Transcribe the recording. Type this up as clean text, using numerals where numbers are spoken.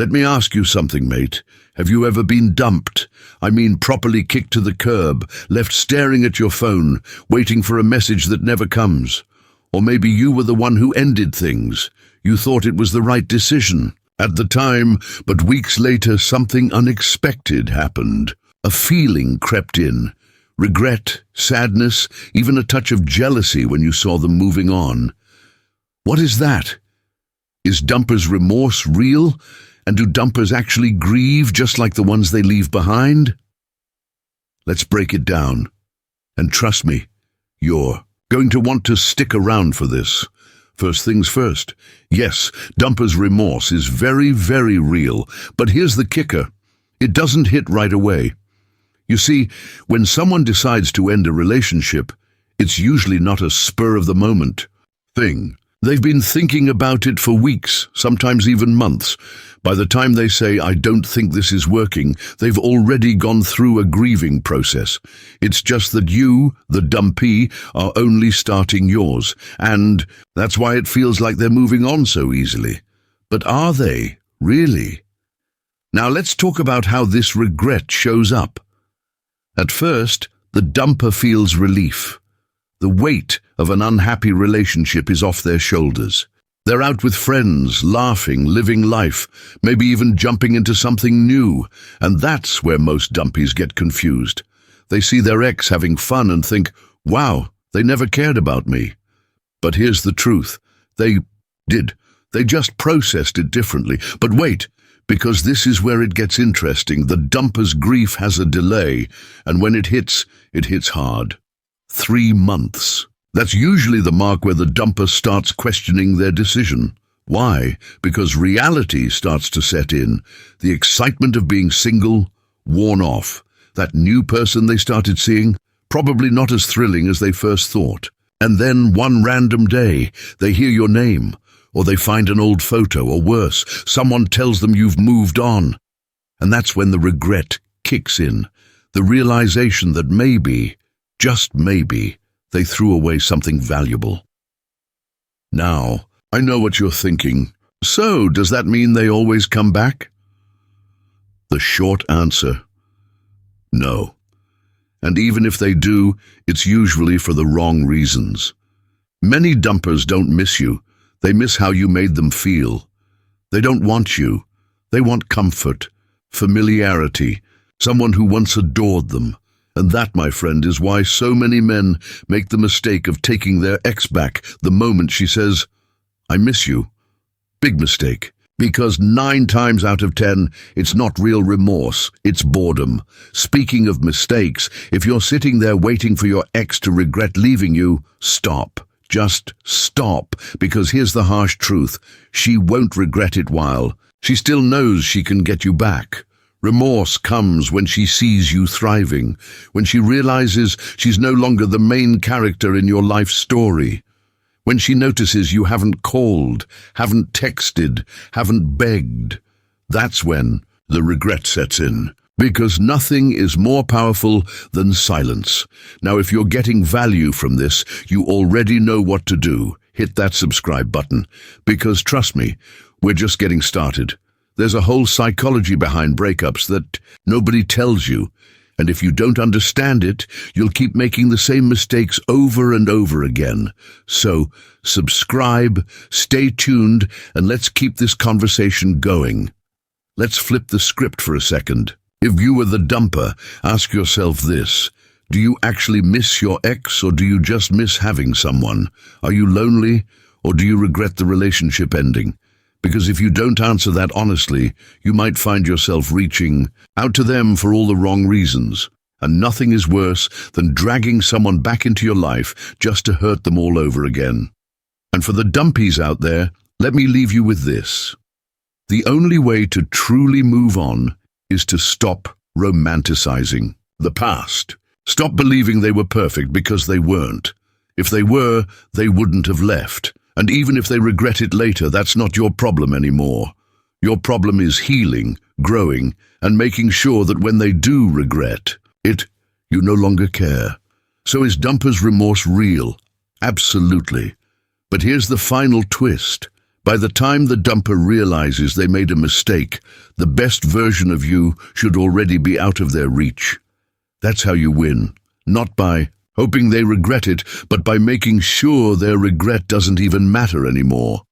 Let me ask you something, mate. Have you ever been dumped? I mean properly kicked to the curb, left staring at your phone, waiting for a message that never comes. Or maybe you were the one who ended things. You thought it was the right decision at the time, but weeks later something unexpected happened. A feeling crept in. Regret, sadness, even a touch of jealousy when you saw them moving on. What is that? Is dumpers' remorse real? And do dumpers actually grieve just like the ones they leave behind? Let's break it down. And trust me, you're going to want to stick around for this. First things first. Yes, dumpers' remorse is very, very real. But here's the kicker. It doesn't hit right away. You see, when someone decides to end a relationship, it's usually not a spur-of-the-moment thing. They've been thinking about it for weeks, sometimes even months. By the time they say, "I don't think this is working," they've already gone through a grieving process. It's just that you, the dumpee, are only starting yours, and that's why it feels like they're moving on so easily. But are they, really? Now let's talk about how this regret shows up. At first, the dumper feels relief. The weight of an unhappy relationship is off their shoulders. They're out with friends, laughing, living life, maybe even jumping into something new, and that's where most dumpies get confused. They see their ex having fun and think, "Wow, they never cared about me." But here's the truth. They did. They just processed it differently. But wait, because this is where it gets interesting. The dumper's grief has a delay, and when it hits hard. 3 months. That's usually the mark where the dumper starts questioning their decision. Why? Because reality starts to set in. The excitement of being single, worn off. That new person they started seeing, probably not as thrilling as they first thought. And then one random day, they hear your name, or they find an old photo, or worse, someone tells them you've moved on. And that's when the regret kicks in. The realization that maybe, just maybe, they threw away something valuable. Now, I know what you're thinking. So, does that mean they always come back? The short answer, no. And even if they do, it's usually for the wrong reasons. Many dumpers don't miss you. They miss how you made them feel. They don't want you. They want comfort, familiarity, someone who once adored them. And that, my friend, is why so many men make the mistake of taking their ex back the moment she says, "I miss you." Big mistake. Because 9 times out of 10, it's not real remorse, it's boredom. Speaking of mistakes, if you're sitting there waiting for your ex to regret leaving you, stop. Just stop. Because here's the harsh truth. She won't regret it while. She still knows she can get you back. Remorse comes when she sees you thriving, when she realizes she's no longer the main character in your life story, when she notices you haven't called, haven't texted, haven't begged. That's when the regret sets in, because nothing is more powerful than silence. Now, if you're getting value from this, you already know what to do. Hit that subscribe button, because trust me, we're just getting started. There's a whole psychology behind breakups that nobody tells you, and if you don't understand it, you'll keep making the same mistakes over and over again. So, subscribe, stay tuned, and let's keep this conversation going. Let's flip the script for a second. If you were the dumper, ask yourself this. Do you actually miss your ex, or do you just miss having someone? Are you lonely, or do you regret the relationship ending? Because if you don't answer that honestly, you might find yourself reaching out to them for all the wrong reasons. And nothing is worse than dragging someone back into your life just to hurt them all over again. And for the dumpies out there, let me leave you with this. The only way to truly move on is to stop romanticizing the past. Stop believing they were perfect, because they weren't. If they were, they wouldn't have left. And even if they regret it later, that's not your problem anymore. Your problem is healing, growing, and making sure that when they do regret it, you no longer care. So is dumper's remorse real? Absolutely. But here's the final twist. By the time the dumper realizes they made a mistake, the best version of you should already be out of their reach. That's how you win, not by hoping they regret it, but by making sure their regret doesn't even matter anymore.